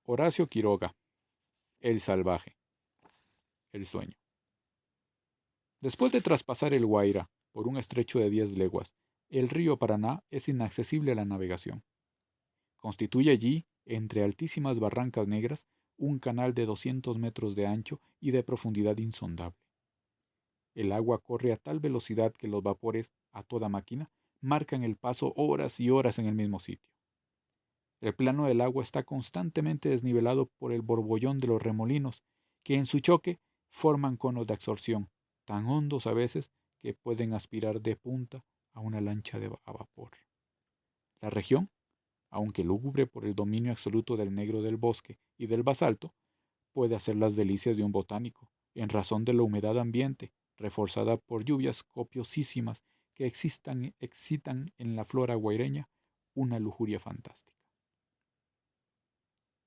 Horacio Quiroga, El salvaje, el sueño. Después de traspasar el Guaira por un estrecho de 10 leguas, el río Paraná es inaccesible a la navegación. Constituye allí, entre altísimas barrancas negras, un canal de 200 metros de ancho y de profundidad insondable. El agua corre a tal velocidad que los vapores, a toda máquina, marcan el paso horas y horas en el mismo sitio. El plano del agua está constantemente desnivelado por el borbollón de los remolinos, que en su choque forman conos de absorción, tan hondos a veces que pueden aspirar de punta a una lancha a vapor. La región, aunque lúgubre por el dominio absoluto del negro del bosque y del basalto, puede hacer las delicias de un botánico, en razón de la humedad ambiente, reforzada por lluvias copiosísimas que excitan en la flora guaireña una lujuria fantástica.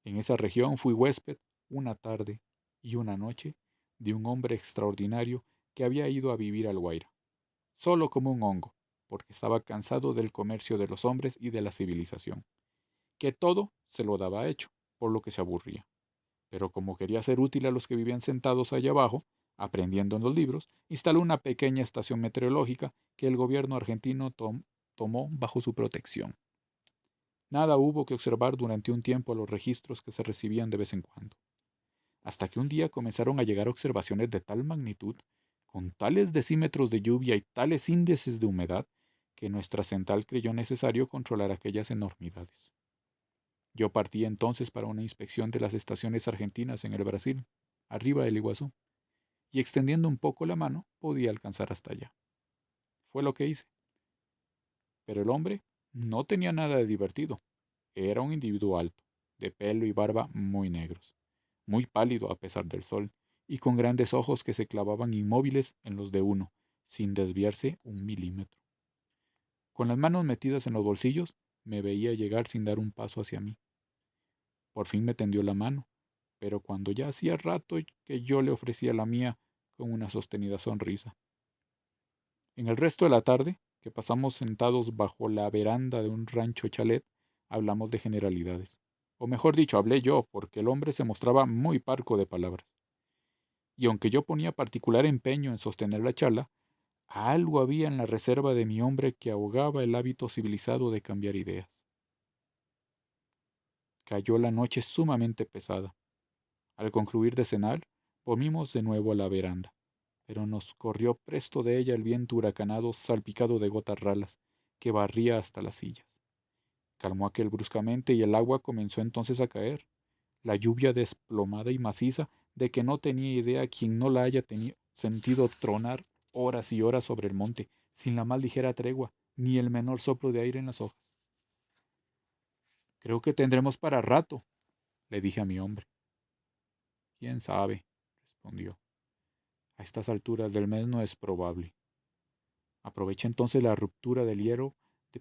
En esa región fui huésped una tarde y una noche de un hombre extraordinario que había ido a vivir al Guaira, solo como un hongo, porque estaba cansado del comercio de los hombres y de la civilización, que todo se lo daba hecho, por lo que se aburría. Pero como quería ser útil a los que vivían sentados allá abajo, aprendiendo en los libros, instaló una pequeña estación meteorológica que el gobierno argentino tomó bajo su protección. Nada hubo que observar durante un tiempo a los registros que se recibían de vez en cuando, hasta que un día comenzaron a llegar observaciones de tal magnitud, con tales decímetros de lluvia y tales índices de humedad, que nuestra central creyó necesario controlar aquellas enormidades. Yo partí entonces para una inspección de las estaciones argentinas en el Brasil, arriba del Iguazú, y extendiendo un poco la mano podía alcanzar hasta allá. Fue lo que hice. Pero el hombre no tenía nada de divertido. Era un individuo alto, de pelo y barba muy negros, muy pálido a pesar del sol, y con grandes ojos que se clavaban inmóviles en los de uno, sin desviarse un milímetro. Con las manos metidas en los bolsillos, me veía llegar sin dar un paso hacia mí. Por fin me tendió la mano, pero cuando ya hacía rato que yo le ofrecía la mía con una sostenida sonrisa. En el resto de la tarde, que pasamos sentados bajo la veranda de un rancho chalet, hablamos de generalidades. O mejor dicho, hablé yo, porque el hombre se mostraba muy parco de palabras. Y aunque yo ponía particular empeño en sostener la charla, algo había en la reserva de mi hombre que ahogaba el hábito civilizado de cambiar ideas. Cayó la noche sumamente pesada. Al concluir de cenar, volvimos de nuevo a la veranda, pero nos corrió presto de ella el viento huracanado salpicado de gotas ralas, que barría hasta las sillas. Calmó aquel bruscamente y el agua comenzó entonces a caer, la lluvia desplomada y maciza de que no tenía idea quien no la haya sentido tronar horas y horas sobre el monte, sin la más ligera tregua, ni el menor soplo de aire en las hojas. Creo que tendremos para rato, le dije a mi hombre. ¿Quién sabe?, respondió. A estas alturas del mes no es probable. Aproveché entonces la ruptura del hielo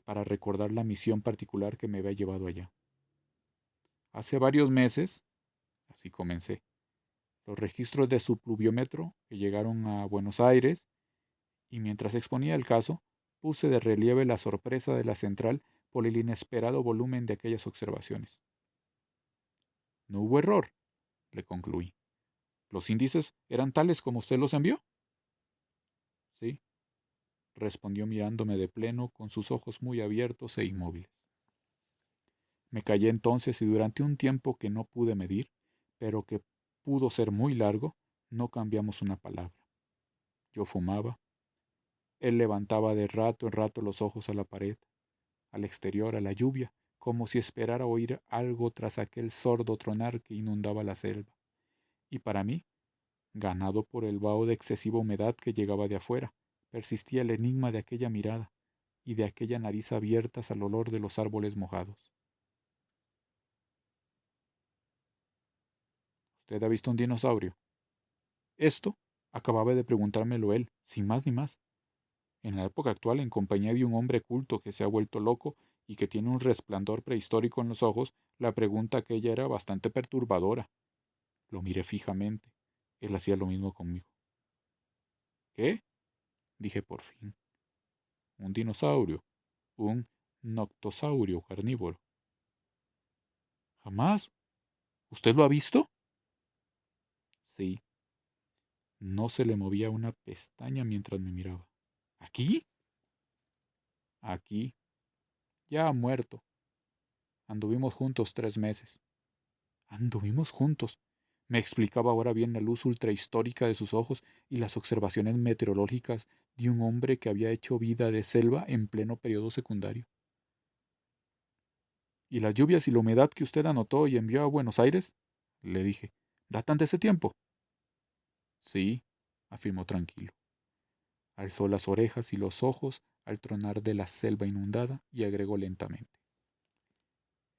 para recordar la misión particular que me había llevado allá. Hace varios meses, así comencé, los registros de su pluviómetro que llegaron a Buenos Aires, y mientras exponía el caso, puse de relieve la sorpresa de la central por el inesperado volumen de aquellas observaciones. No hubo error, le concluí. ¿Los índices eran tales como usted los envió? Sí, respondió mirándome de pleno con sus ojos muy abiertos e inmóviles. Me callé entonces y durante un tiempo que no pude medir, pero que pudo ser muy largo, no cambiamos una palabra. Yo fumaba. Él levantaba de rato en rato los ojos a la pared, al exterior, a la lluvia, como si esperara oír algo tras aquel sordo tronar que inundaba la selva. Y para mí, ganado por el vaho de excesiva humedad que llegaba de afuera, persistía el enigma de aquella mirada y de aquella nariz abiertas al olor de los árboles mojados. ¿Usted ha visto un dinosaurio? Esto acababa de preguntármelo él, sin más ni más. En la época actual, en compañía de un hombre culto que se ha vuelto loco y que tiene un resplandor prehistórico en los ojos, la pregunta aquella era bastante perturbadora. Lo miré fijamente. Él hacía lo mismo conmigo. ¿Qué? Dije por fin. Un dinosaurio. Un noctosaurio carnívoro. Jamás. ¿Usted lo ha visto? Sí. No se le movía una pestaña mientras me miraba. ¿Aquí? Aquí. Ya ha muerto. Anduvimos juntos 3 meses. Anduvimos juntos. Me explicaba ahora bien la luz ultrahistórica de sus ojos y las observaciones meteorológicas de un hombre que había hecho vida de selva en pleno periodo secundario. ¿Y las lluvias y la humedad que usted anotó y envió a Buenos Aires? Le dije. ¿Datan de ese tiempo? Sí, afirmó tranquilo. Alzó las orejas y los ojos al tronar de la selva inundada y agregó lentamente.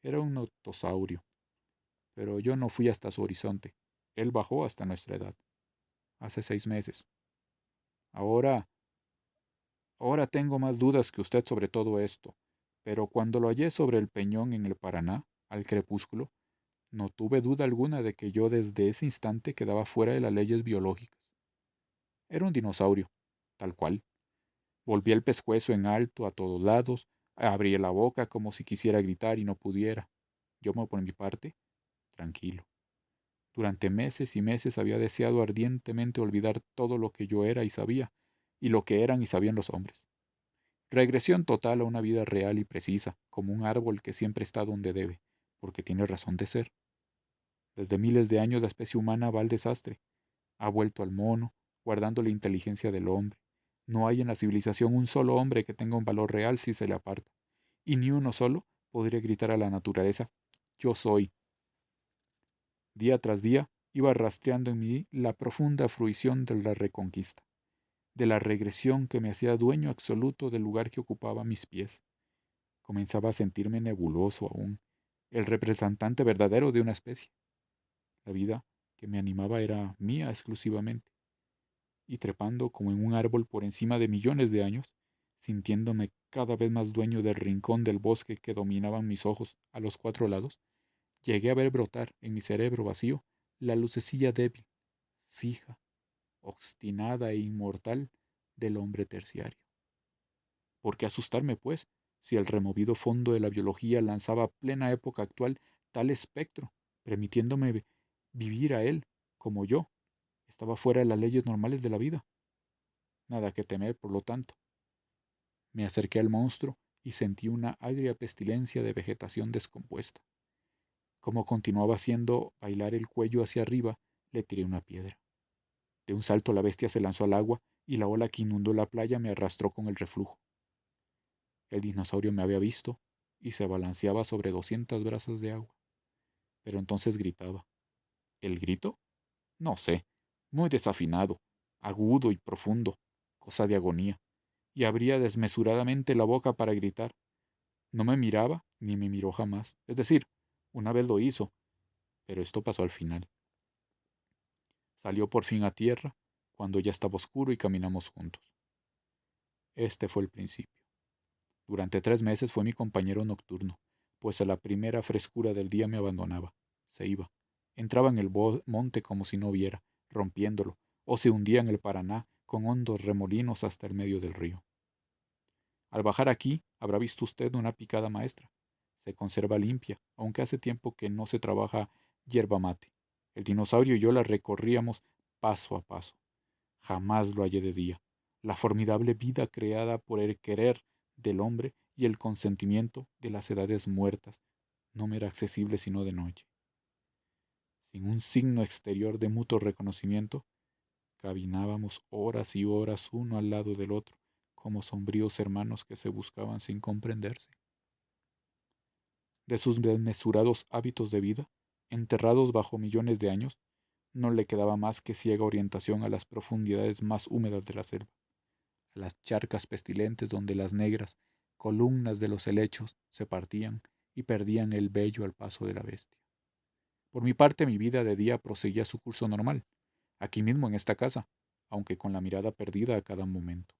Era un notosaurio, pero yo no fui hasta su horizonte. Él bajó hasta nuestra edad, hace 6 meses. Ahora, ahora tengo más dudas que usted sobre todo esto, pero cuando lo hallé sobre el peñón en el Paraná, al crepúsculo, no tuve duda alguna de que yo desde ese instante quedaba fuera de las leyes biológicas. Era un dinosaurio, tal cual. Volví el pescuezo en alto a todos lados, abrí la boca como si quisiera gritar y no pudiera. Yo, por mi parte, tranquilo. Durante meses y meses había deseado ardientemente olvidar todo lo que yo era y sabía, y lo que eran y sabían los hombres. Regresión total a una vida real y precisa, como un árbol que siempre está donde debe, porque tiene razón de ser. Desde miles de años la especie humana va al desastre. Ha vuelto al mono, guardando la inteligencia del hombre. No hay en la civilización un solo hombre que tenga un valor real si se le aparta. Y ni uno solo podría gritar a la naturaleza, yo soy. Día tras día iba rastreando en mí la profunda fruición de la reconquista, de la regresión que me hacía dueño absoluto del lugar que ocupaba mis pies. Comenzaba a sentirme nebuloso aún, el representante verdadero de una especie. La vida que me animaba era mía exclusivamente, y trepando como en un árbol por encima de millones de años, sintiéndome cada vez más dueño del rincón del bosque que dominaban mis ojos a los 4 lados, llegué a ver brotar en mi cerebro vacío la lucecilla débil, fija, obstinada e inmortal del hombre terciario. ¿Por qué asustarme, pues, si el removido fondo de la biología lanzaba a plena época actual tal espectro, permitiéndome vivir a él, como yo, estaba fuera de las leyes normales de la vida? Nada que temer, por lo tanto. Me acerqué al monstruo y sentí una agria pestilencia de vegetación descompuesta. Como continuaba haciendo bailar el cuello hacia arriba, le tiré una piedra. De un salto la bestia se lanzó al agua y la ola que inundó la playa me arrastró con el reflujo. El dinosaurio me había visto y se balanceaba sobre 200 brazas de agua. Pero entonces gritaba. ¿El grito? No sé. Muy desafinado, agudo y profundo, cosa de agonía. Y abría desmesuradamente la boca para gritar. No me miraba ni me miró jamás. Es decir, una vez lo hizo, pero esto pasó al final. Salió por fin a tierra cuando ya estaba oscuro y caminamos juntos. Este fue el principio. Durante 3 meses fue mi compañero nocturno, pues a la primera frescura del día me abandonaba. Se iba. Entraba en el monte como si no viera, rompiéndolo, o se hundía en el Paraná con hondos remolinos hasta el medio del río. Al bajar aquí, habrá visto usted una picada maestra. Se conserva limpia, aunque hace tiempo que no se trabaja yerba mate. El dinosaurio y yo la recorríamos paso a paso. Jamás lo hallé de día. La formidable vida creada por el querer del hombre y el consentimiento de las edades muertas no me era accesible sino de noche. Sin un signo exterior de mutuo reconocimiento, caminábamos horas y horas uno al lado del otro, como sombríos hermanos que se buscaban sin comprenderse. De sus desmesurados hábitos de vida, enterrados bajo millones de años, no le quedaba más que ciega orientación a las profundidades más húmedas de la selva, a las charcas pestilentes donde las negras columnas de los helechos se partían y perdían el vello al paso de la bestia. Por mi parte, mi vida de día proseguía su curso normal, aquí mismo en esta casa, aunque con la mirada perdida a cada momento.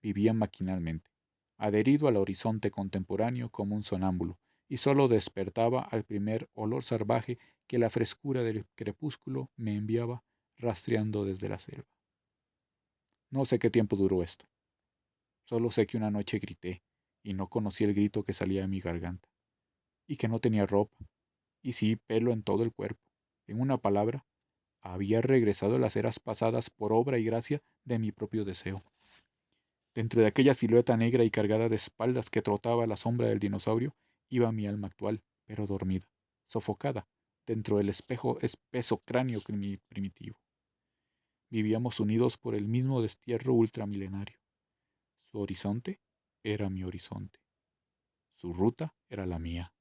Vivía maquinalmente, adherido al horizonte contemporáneo como un sonámbulo, y solo despertaba al primer olor salvaje que la frescura del crepúsculo me enviaba rastreando desde la selva. No sé qué tiempo duró esto. Solo sé que una noche grité, y no conocí el grito que salía de mi garganta, y que no tenía ropa, y sí pelo en todo el cuerpo. En una palabra, había regresado a las eras pasadas por obra y gracia de mi propio deseo. Dentro de aquella silueta negra y cargada de espaldas que trotaba a la sombra del dinosaurio, iba mi alma actual, pero dormida, sofocada, dentro del espeso cráneo primitivo. Vivíamos unidos por el mismo destierro ultramilenario. Su horizonte era mi horizonte. Su ruta era la mía.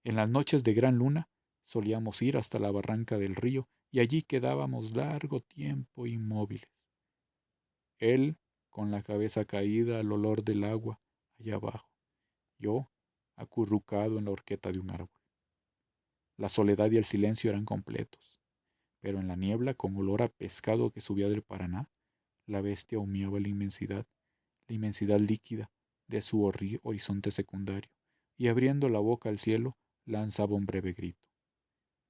En las noches de gran luna solíamos ir hasta la barranca del río y allí quedábamos largo tiempo inmóviles. Él, con la cabeza caída al olor del agua allá abajo, yo, acurrucado en la horqueta de un árbol. La soledad y el silencio eran completos, pero en la niebla, con olor a pescado que subía del Paraná, la bestia humeaba la inmensidad líquida de su horizonte secundario, y abriendo la boca al cielo, lanzaba un breve grito.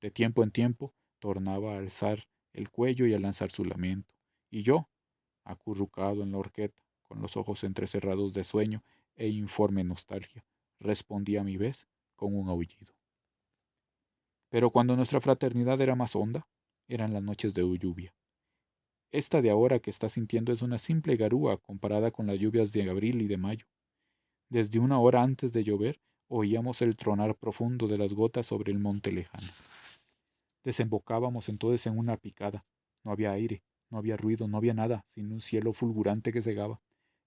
De tiempo en tiempo, tornaba a alzar el cuello y a lanzar su lamento, y yo, acurrucado en la horqueta, con los ojos entrecerrados de sueño e informe nostalgia, respondía a mi vez con un aullido. Pero cuando nuestra fraternidad era más honda, eran las noches de lluvia. Esta de ahora que estás sintiendo es una simple garúa comparada con las lluvias de abril y de mayo. Desde una hora antes de llover, oíamos el tronar profundo de las gotas sobre el monte lejano. Desembocábamos entonces en una picada. No había aire, no había ruido, no había nada, sino un cielo fulgurante que cegaba,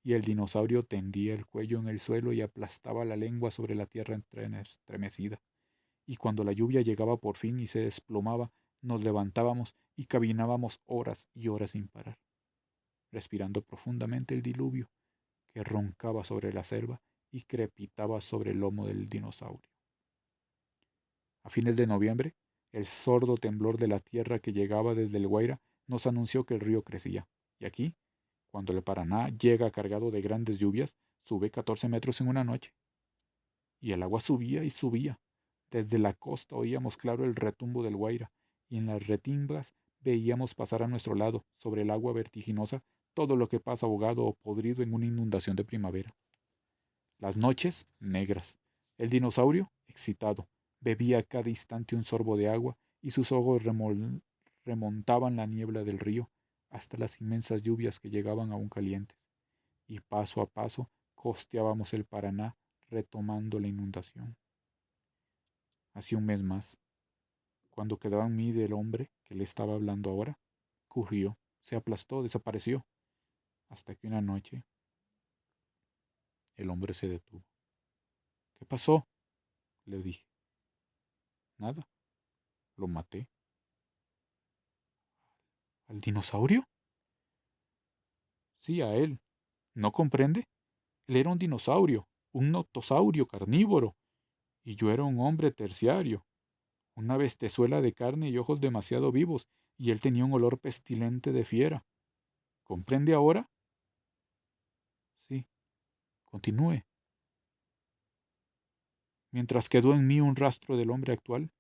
y el dinosaurio tendía el cuello en el suelo y aplastaba la lengua sobre la tierra estremecida. Y cuando la lluvia llegaba por fin y se desplomaba, nos levantábamos y caminábamos horas y horas sin parar, respirando profundamente el diluvio que roncaba sobre la selva y crepitaba sobre el lomo del dinosaurio. A fines de noviembre, el sordo temblor de la tierra que llegaba desde el Guaira nos anunció que el río crecía, y aquí, cuando el Paraná llega cargado de grandes lluvias, sube 14 metros en una noche. Y el agua subía y subía. Desde la costa oíamos claro el retumbo del Guaira, y en las retimbas veíamos pasar a nuestro lado, sobre el agua vertiginosa, todo lo que pasa ahogado o podrido en una inundación de primavera. Las noches, negras. El dinosaurio, excitado, bebía a cada instante un sorbo de agua y sus ojos remontaban la niebla del río hasta las inmensas lluvias que llegaban aún calientes. Y paso a paso costeábamos el Paraná retomando la inundación. Hacía un mes más. Cuando quedaba en mí del hombre que le estaba hablando ahora, currió, se aplastó, desapareció, hasta que una noche el hombre se detuvo. ¿Qué pasó? Le dije. Nada, lo maté. ¿Al dinosaurio? Sí, a él. ¿No comprende? Él era un dinosaurio, un notosaurio carnívoro, y yo era un hombre terciario, una bestezuela de carne y ojos demasiado vivos, y él tenía un olor pestilente de fiera. ¿Comprende ahora? Sí, continúe. Mientras quedó en mí un rastro del hombre actual,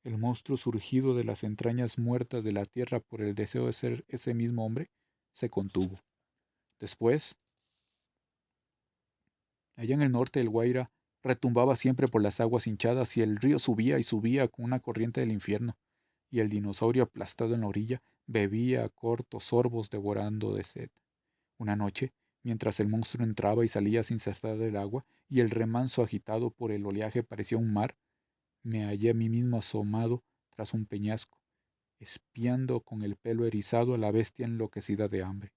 el monstruo surgido de las entrañas muertas de la tierra por el deseo de ser ese mismo hombre, se contuvo. Después, allá en el norte el Guaira retumbaba siempre por las aguas hinchadas y el río subía y subía con una corriente del infierno, y el dinosaurio aplastado en la orilla bebía a cortos sorbos devorando de sed. Una noche, mientras el monstruo entraba y salía sin cesar del agua y el remanso agitado por el oleaje parecía un mar, me hallé a mí mismo asomado tras un peñasco, espiando con el pelo erizado a la bestia enloquecida de hambre.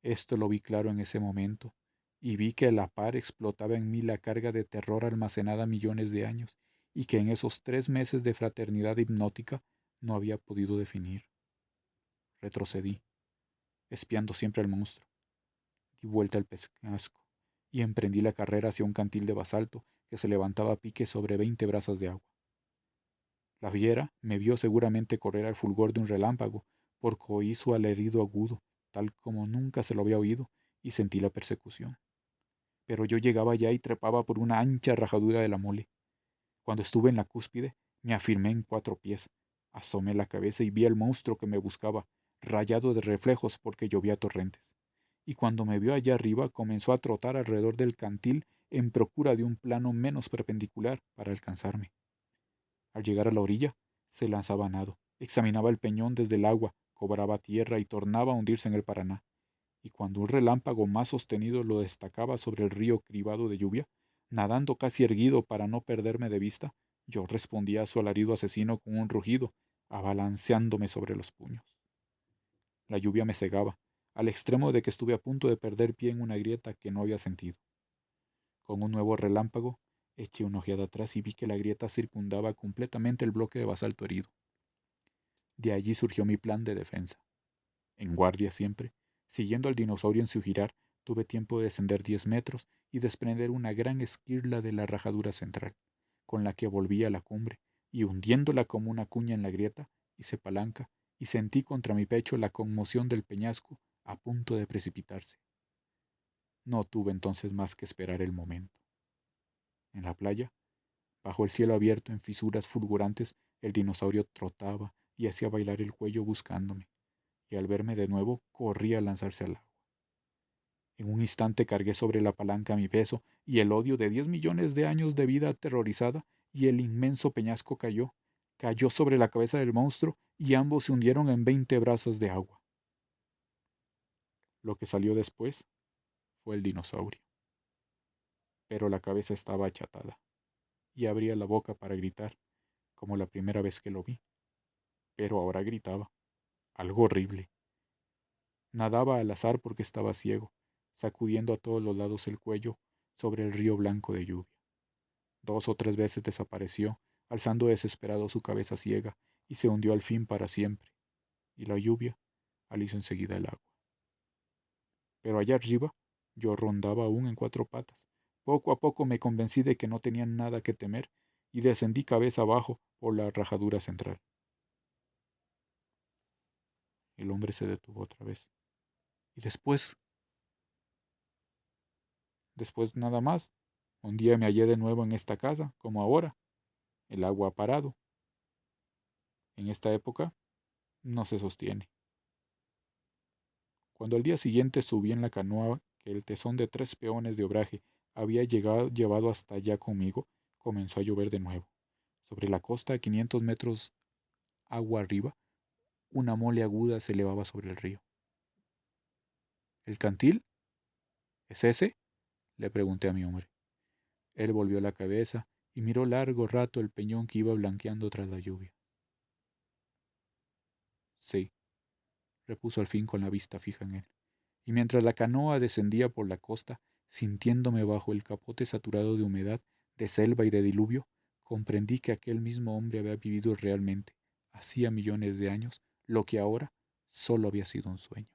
Esto lo vi claro en ese momento, y vi que a la par explotaba en mí la carga de terror almacenada millones de años, y que en esos 3 meses de fraternidad hipnótica no había podido definir. Retrocedí, espiando siempre al monstruo. Di vuelta al peñasco, y emprendí la carrera hacia un cantil de basalto que se levantaba a pique sobre 20 brazas de agua. La fiera me vio seguramente correr al fulgor de un relámpago, porque oí su alarido agudo, tal como nunca se lo había oído, y sentí la persecución. Pero yo llegaba ya y trepaba por una ancha rajadura de la mole. Cuando estuve en la cúspide, me afirmé en 4 pies, asomé la cabeza y vi al monstruo que me buscaba, rayado de reflejos porque llovía torrentes. Y cuando me vio allá arriba, comenzó a trotar alrededor del cantil en procura de un plano menos perpendicular para alcanzarme. Al llegar a la orilla, se lanzaba a nado, examinaba el peñón desde el agua, cobraba tierra y tornaba a hundirse en el Paraná. Y cuando un relámpago más sostenido lo destacaba sobre el río cribado de lluvia, nadando casi erguido para no perderme de vista, yo respondía a su alarido asesino con un rugido, abalanceándome sobre los puños. La lluvia me cegaba, al extremo de que estuve a punto de perder pie en una grieta que no había sentido. Con un nuevo relámpago, eché una ojeada atrás y vi que la grieta circundaba completamente el bloque de basalto herido. De allí surgió mi plan de defensa. En guardia siempre, siguiendo al dinosaurio en su girar, tuve tiempo de descender 10 metros y desprender una gran esquirla de la rajadura central, con la que volví a la cumbre, y hundiéndola como una cuña en la grieta, hice palanca y sentí contra mi pecho la conmoción del peñasco a punto de precipitarse. No tuve entonces más que esperar el momento. En la playa, bajo el cielo abierto en fisuras fulgurantes, el dinosaurio trotaba y hacía bailar el cuello buscándome, y al verme de nuevo corría a lanzarse al agua. En un instante cargué sobre la palanca mi peso y el odio de 10 millones de años de vida aterrorizada, y el inmenso peñasco cayó sobre la cabeza del monstruo y ambos se hundieron en 20 brazas de agua. Lo que salió después fue el dinosaurio, pero la cabeza estaba achatada y abría la boca para gritar, como la primera vez que lo vi, pero ahora gritaba, algo horrible. Nadaba al azar porque estaba ciego, sacudiendo a todos los lados el cuello sobre el río blanco de lluvia. 2 o 3 veces desapareció, alzando desesperado su cabeza ciega, y se hundió al fin para siempre, y la lluvia alisó enseguida el agua. Pero allá arriba yo rondaba aún en 4 patas. Poco a poco me convencí de que no tenía nada que temer, y descendí cabeza abajo por la rajadura central. El hombre se detuvo otra vez. Y después nada más. Un día me hallé de nuevo en esta casa, como ahora. El agua ha parado. En esta época no se sostiene. Cuando al día siguiente subí en la canoa que el tesón de 3 peones de obraje había llevado hasta allá conmigo, comenzó a llover de nuevo. Sobre la costa, a 500 metros agua arriba, una mole aguda se elevaba sobre el río. ¿El cantil? ¿Es ese?, le pregunté a mi hombre. Él volvió la cabeza y miró largo rato el peñón que iba blanqueando tras la lluvia. Sí, repuso al fin con la vista fija en él. Y mientras la canoa descendía por la costa, sintiéndome bajo el capote saturado de humedad, de selva y de diluvio, comprendí que aquel mismo hombre había vivido realmente, hacía millones de años, lo que ahora solo había sido un sueño.